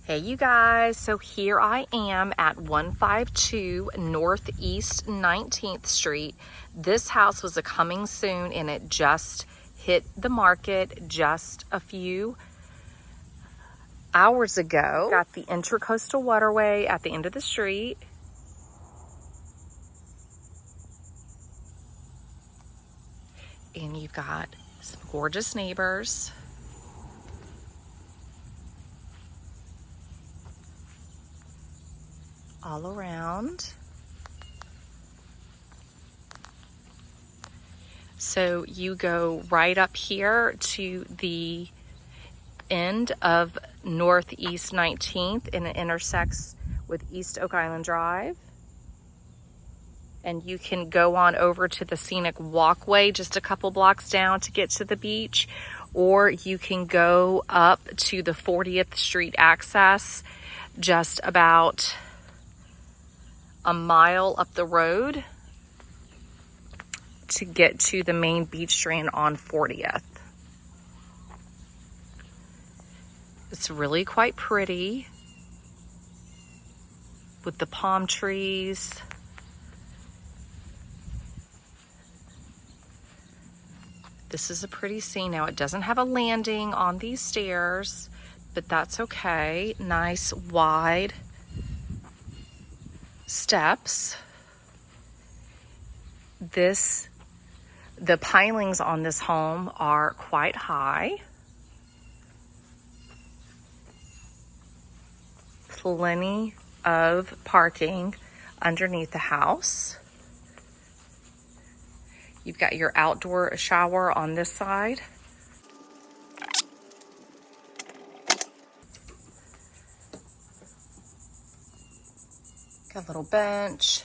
Hey you guys, so here I am at 152 Northeast 19th Street. This house was a coming soon and it just hit the market just a few hours ago. Got the Intracoastal Waterway at the end of the street. And you've got some gorgeous neighbors. All around. So you go right up here to the end of Northeast 19th and it intersects with East Oak Island Drive. And you can go on over to the scenic walkway just a couple blocks down to get to the beach, or you can go up to the 40th Street access just about a mile up the road to get to the main beach strand on 40th. It's really quite pretty with the palm trees. This is a pretty scene. Now it doesn't have a landing on these stairs, but that's okay. Nice wide steps. The pilings on this home are quite high. Plenty of parking underneath the house. You've got your outdoor shower on this side. Got a little bench.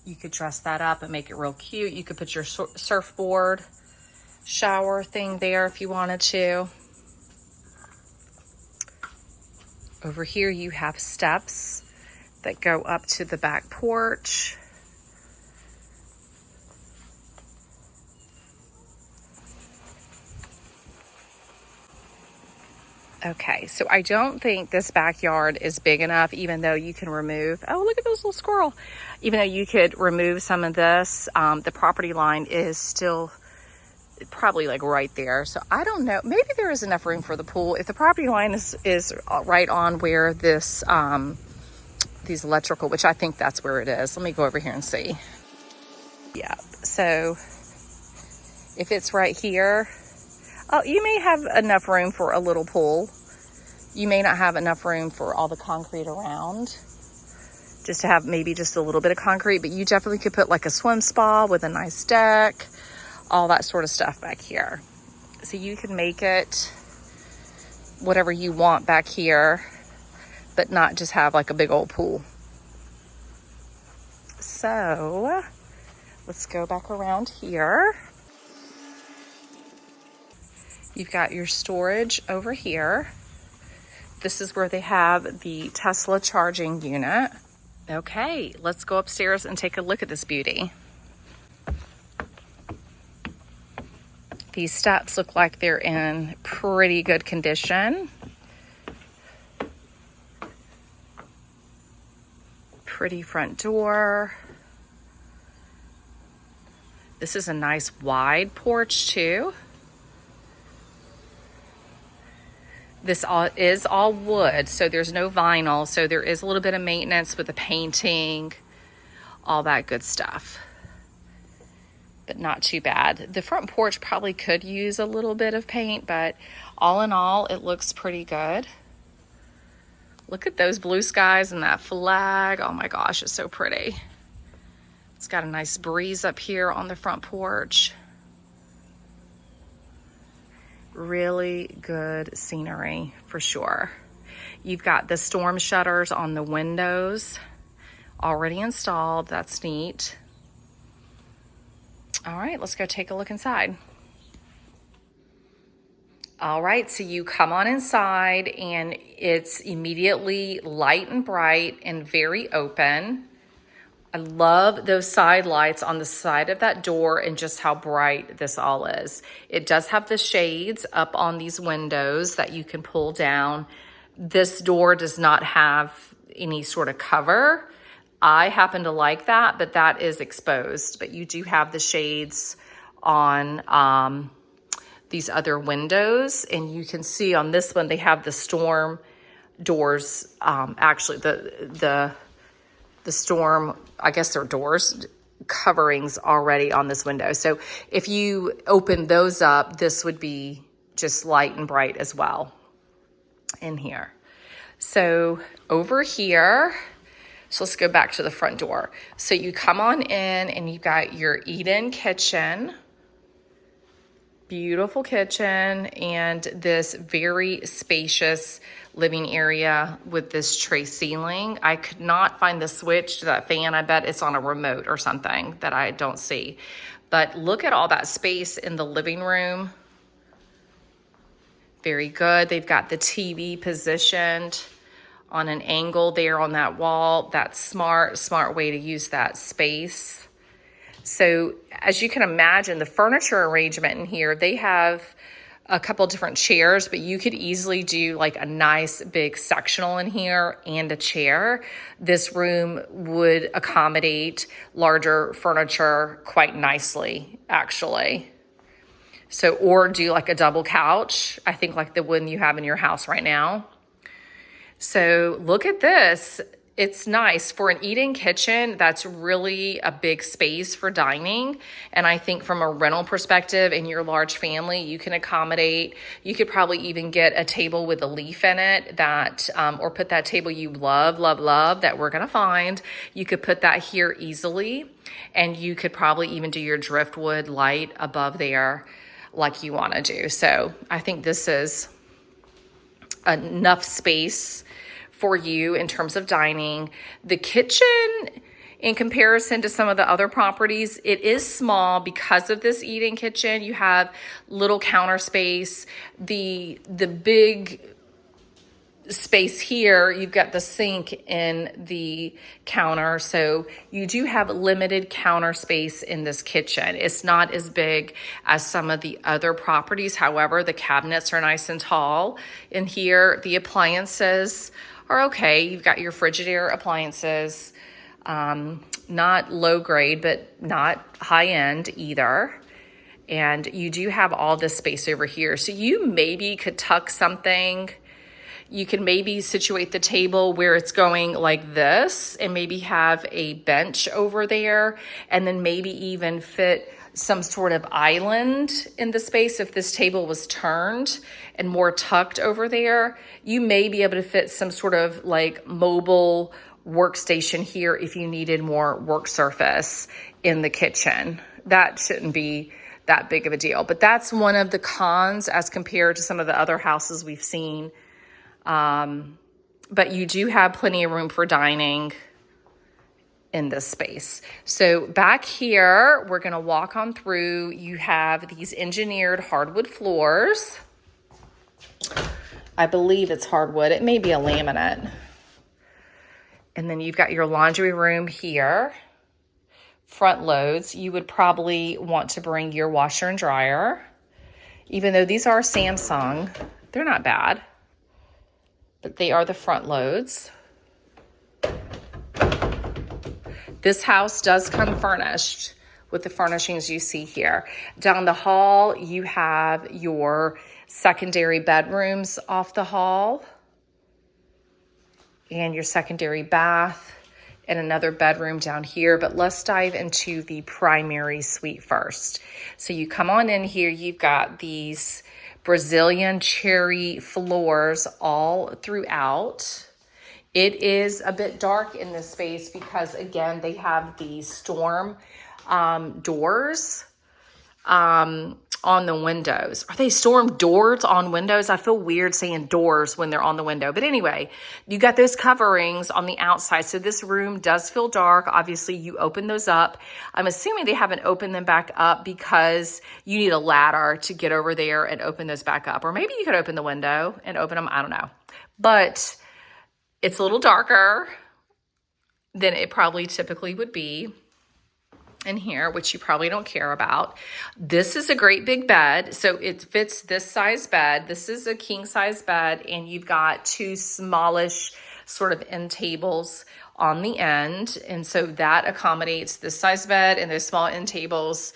You could dress that up and make it real cute. You could put your surfboard shower thing there if you wanted to. Over here you have steps that go up to the back porch. Okay, so I don't think this backyard is big enough, even though you can remove, oh, look at those little squirrel. Even though you could remove some of this, the property line is still probably like right there. So I don't know, maybe there is enough room for the pool. If the property line is right on where this, these electrical, which I think that's where it is. Let me go over here and see. Yeah, so if it's right here, oh, you may have enough room for a little pool. You may not have enough room for all the concrete around, just to have maybe just a little bit of concrete, but you definitely could put like a swim spa with a nice deck, all that sort of stuff back here. So you can make it whatever you want back here, but not just have like a big old pool. So let's go back around here. You've got your storage over here. This is where they have the Tesla charging unit. Okay, let's go upstairs and take a look at this beauty. These steps look like they're in pretty good condition. Pretty front door. This is a nice wide porch too. This is all wood, so there's no vinyl, so there is a little bit of maintenance with the painting, all that good stuff, but not too bad. The front porch probably could use a little bit of paint, but all in all, it looks pretty good. Look at those blue skies and that flag. Oh my gosh, it's so pretty. It's got a nice breeze up here on the front porch. Really good scenery for sure. You've got the storm shutters on the windows already installed. That's neat. All right, let's go take a look inside. All right, so you come on inside and it's immediately light and bright and very open. I love those side lights on the side of that door and just how bright this all is. It does have the shades up on these windows that you can pull down. This door does not have any sort of cover. I happen to like that, but that is exposed. But you do have the shades on these other windows, and you can see on this one they have the storm doors. Actually, the storm, I guess they're doors, coverings already on this window. So if you open those up, this would be just light and bright as well in here. So over here, so let's go back to the front door. So you come on in and you've got your eat-in kitchen, beautiful kitchen, and this very spacious living area with this tray ceiling. I could not find the switch to that fan. I bet it's on a remote or something that I don't see. But look at all that space in the living room. Very good. They've got the TV positioned on an angle there on that wall. That's smart way to use that space. So as you can imagine, the furniture arrangement in here, they have a couple different chairs, but you could easily do like a nice big sectional in here and a chair. This room would accommodate larger furniture quite nicely, actually. So, or do like a double couch, I think like the one you have in your house right now. So look at this. It's nice for an eat-in kitchen. That's really a big space for dining. And I think from a rental perspective in your large family, you can accommodate, you could probably even get a table with a leaf in it that, or put that table you love that we're gonna find. You could put that here easily. And you could probably even do your driftwood light above there like you wanna do. So I think this is enough space for you in terms of dining. The kitchen, in comparison to some of the other properties, it is small because of this eat-in kitchen. You have little counter space. The big space here, you've got the sink in the counter. So you do have limited counter space in this kitchen. It's not as big as some of the other properties. However, the cabinets are nice and tall. In here, the appliances are okay. You've got your Frigidaire appliances, not low grade, but not high end either. And you do have all this space over here. So you maybe could tuck something. You can maybe situate the table where it's going like this and maybe have a bench over there, and then maybe even fit some sort of island in the space. If this table was turned and more tucked over there, you may be able to fit some sort of like mobile workstation here if you needed more work surface in the kitchen. That shouldn't be that big of a deal, but that's one of the cons as compared to some of the other houses we've seen. But you do have plenty of room for dining in this space. So back here, we're going to walk on through. You have these engineered hardwood floors. I believe it's hardwood. It may be a laminate. And then you've got your laundry room here. Front loads. You would probably want to bring your washer and dryer. Even though these are Samsung, they're not bad. But they are the front loads. This house does come furnished with the furnishings you see here. Down the hall, you have your secondary bedrooms off the hall and your secondary bath and another bedroom down here. But let's dive into the primary suite first. So you come on in here, you've got these Brazilian cherry floors all throughout. It is a bit dark in this space because, again, they have the storm doors on the windows. Are they storm doors on windows? I feel weird saying doors when they're on the window. But anyway, you got those coverings on the outside. So this room does feel dark. Obviously, you open those up. I'm assuming they haven't opened them back up because you need a ladder to get over there and open those back up. Or maybe you could open the window and open them. I don't know. But it's a little darker. than it probably typically would be in here, which you probably don't care about. This is a great big bed. So it fits this size bed. This is a king size bed, and you've got two smallish sort of end tables on the end. And so that accommodates this size bed and those small end tables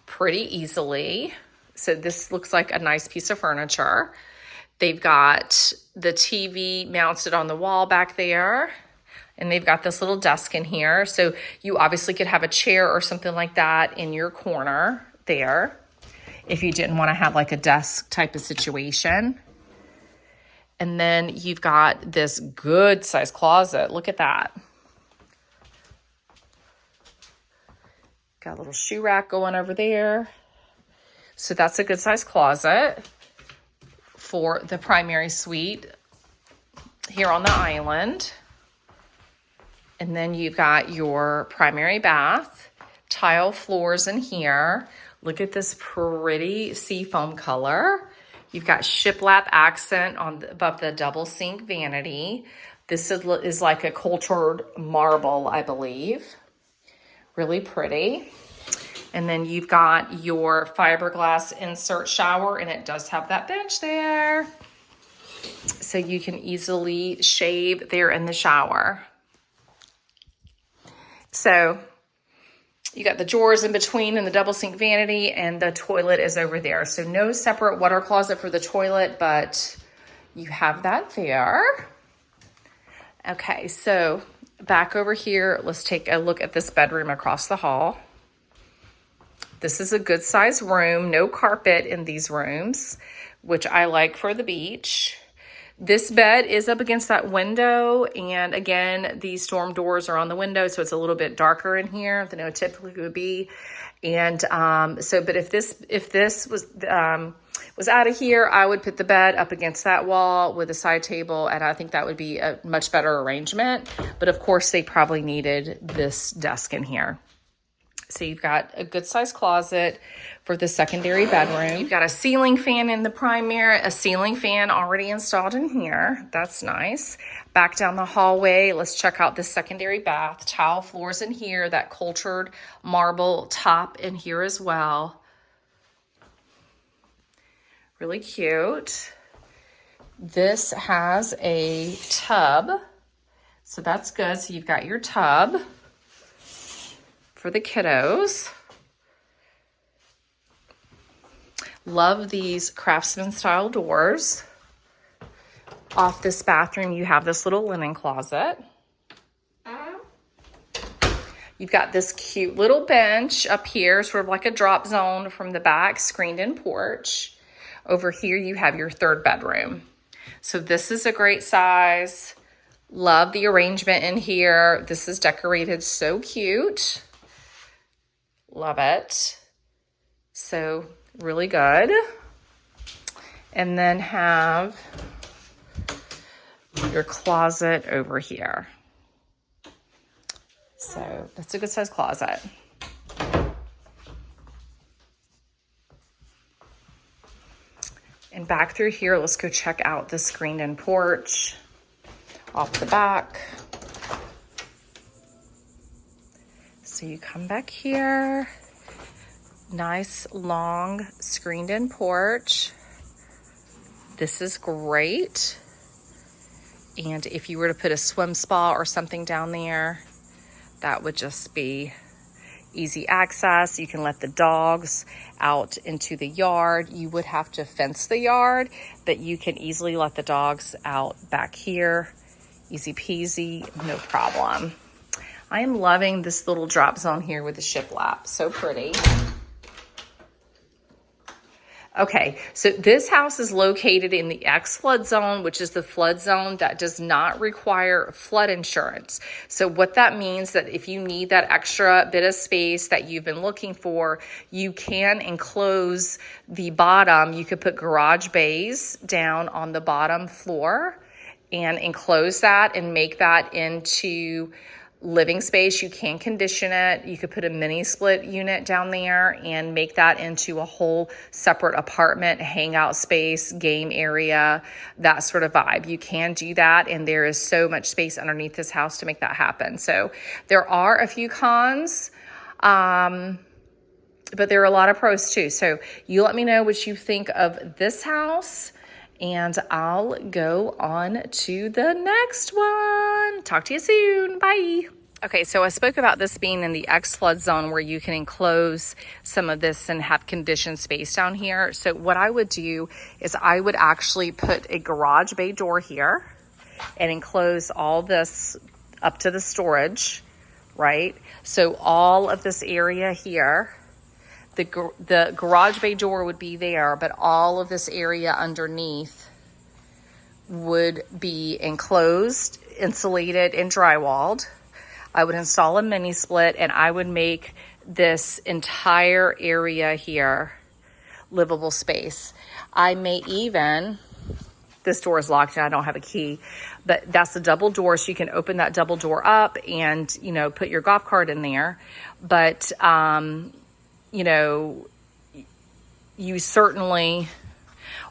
pretty easily. So this looks like a nice piece of furniture. They've got the TV mounted on the wall back there. And they've got this little desk in here. So you obviously could have a chair or something like that in your corner there if you didn't want to have like a desk type of situation. And then you've got this good size closet. Look at that. Got a little shoe rack going over there. So that's a good size closet for the primary suite here on the island. And then you've got your primary bath, tile floors in here. Look at this pretty seafoam color. You've got shiplap accent above the double sink vanity. This is like a cultured marble, I believe. Really pretty. And then you've got your fiberglass insert shower, and it does have that bench there. So you can easily shave there in the shower. So you got the drawers in between and the double sink vanity, and the toilet is over there. So no separate water closet for the toilet, but you have that there. Okay, so back over here, let's take a look at this bedroom across the hall. This is a good size room, no carpet in these rooms, which I like for the beach. This bed is up against that window, and again, these storm doors are on the window, so it's a little bit darker in here than it typically would be. And but if this was out of here, I would put the bed up against that wall with a side table, and I think that would be a much better arrangement. But of course, they probably needed this desk in here. So you've got a good size closet for the secondary bedroom. You've got a ceiling fan in the primary, a ceiling fan already installed in here. That's nice. Back down the hallway, let's check out the secondary bath. Tile floors in here, that cultured marble top in here as well. Really cute. This has a tub, so that's good. So you've got your tub for the kiddos. Love these craftsman style doors. Off this bathroom, you have this little linen closet. You've got this cute little bench up here, sort of like a drop zone from the back, screened in porch. Over here, you have your third bedroom. So this is a great size. Love the arrangement in here. This is decorated so cute. Love it. So really good. And then have your closet over here. So that's a good size closet. And back through here, let's go check out the screened-in porch off the back. So you come back here, nice long screened-in porch. This is great. And if you were to put a swim spa or something down there, that would just be easy access. You can let the dogs out into the yard. You would have to fence the yard, but you can easily let the dogs out back here. Easy peasy, no problem. I am loving this little drop zone here with the shiplap. So pretty. Okay, so this house is located in the X flood zone, which is the flood zone that does not require flood insurance. So what that means that if you need that extra bit of space that you've been looking for, you can enclose the bottom. You could put garage bays down on the bottom floor and enclose that and make that into living space. You can condition it. You could put a mini split unit down there and make that into a whole separate apartment, hangout space, game area, that sort of vibe. You can do that, and there is so much space underneath this house to make that happen. So there are a few cons, but there are a lot of pros too. So you let me know what you think of this house, and I'll go on to the next one. Talk to you soon. Bye. Okay, so I spoke about this being in the X flood zone where you can enclose some of this and have conditioned space down here. So what I would do is I would actually put a garage bay door here and enclose all this up to the storage, right? So all of this area here, the garage bay door would be there, but all of this area underneath would be enclosed, insulated, and drywalled. I would install a mini split, and I would make this entire area here livable space. I may even, this door is locked and I don't have a key, but that's a double door, so you can open that double door up and, you know, put your golf cart in there. But you know, you certainly,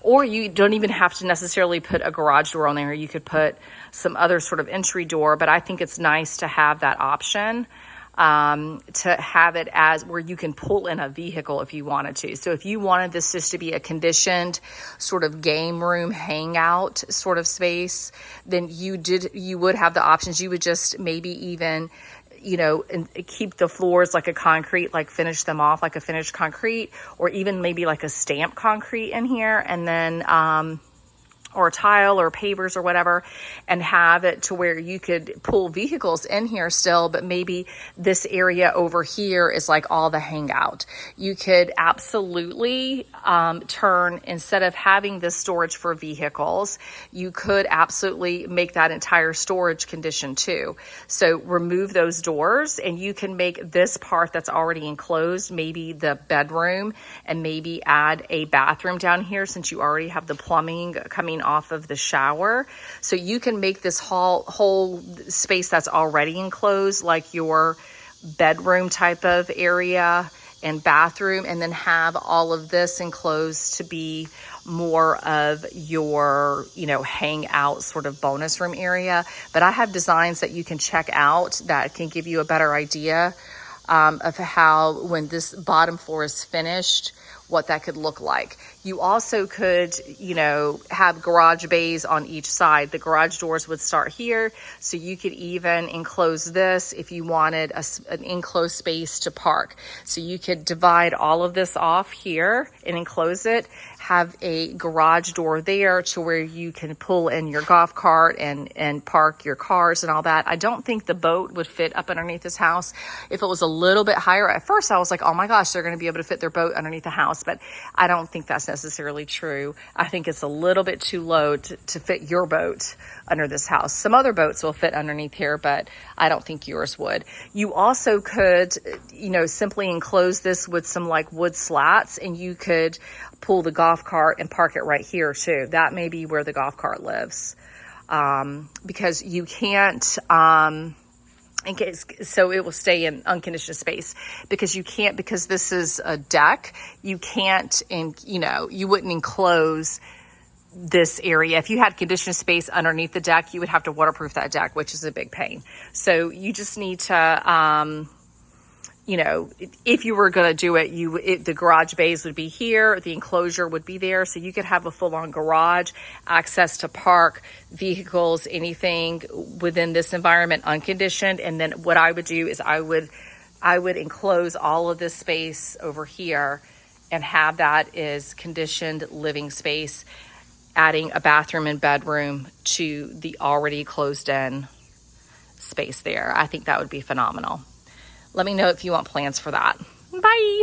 or you don't even have to necessarily put a garage door on there. You could put some other sort of entry door, but I think it's nice to have that option, to have it as where you can pull in a vehicle if you wanted to. So if you wanted this just to be a conditioned sort of game room hangout sort of space, then you would have the options. You would just maybe even, you know, and keep the floors like a concrete, like finish them off like a finished concrete, or even maybe like a stamped concrete in here, and then or tile or pavers or whatever, and have it to where you could pull vehicles in here still, but maybe this area over here is like all the hangout. You could absolutely turn, instead of having this storage for vehicles, you could absolutely make that entire storage condition too. So remove those doors, and you can make this part that's already enclosed, maybe the bedroom, and maybe add a bathroom down here since you already have the plumbing coming off of the shower. So you can make this whole space that's already enclosed like your bedroom type of area and bathroom, and then have all of this enclosed to be more of your, you know, hangout sort of bonus room area. But I have designs that you can check out that can give you a better idea of how, when this bottom floor is finished, what that could look like. You also could, you know, have garage bays on each side. The garage doors would start here, so you could even enclose this if you wanted an enclosed space to park. So you could divide all of this off here and enclose it, have a garage door there to where you can pull in your golf cart and park your cars and all that. I don't think the boat would fit up underneath this house. If it was a little bit higher, at first I was like, oh my gosh, they're going to be able to fit their boat underneath the house, but I don't think that's necessarily true. I think it's a little bit too low to fit your boat under this house. Some other boats will fit underneath here, but I don't think yours would. You also could, you know, simply enclose this with some like wood slats, and you could pull the golf cart and park it right here too. That may be where the golf cart lives, because you can't, in case, so it will stay in unconditioned space, because you can't, because this is a deck, you can't, and you know, you wouldn't enclose this area. If you had conditioned space underneath the deck, you would have to waterproof that deck, which is a big pain. So you just need to, you know, if you were going to do it, the garage bays would be here, the enclosure would be there, so you could have a full-on garage, access to park vehicles, anything within this environment unconditioned. And then what I would do is I would enclose all of this space over here and have that as conditioned living space, adding a bathroom and bedroom to the already closed in space there. I think that would be phenomenal. Let me know if you want plans for that. Bye.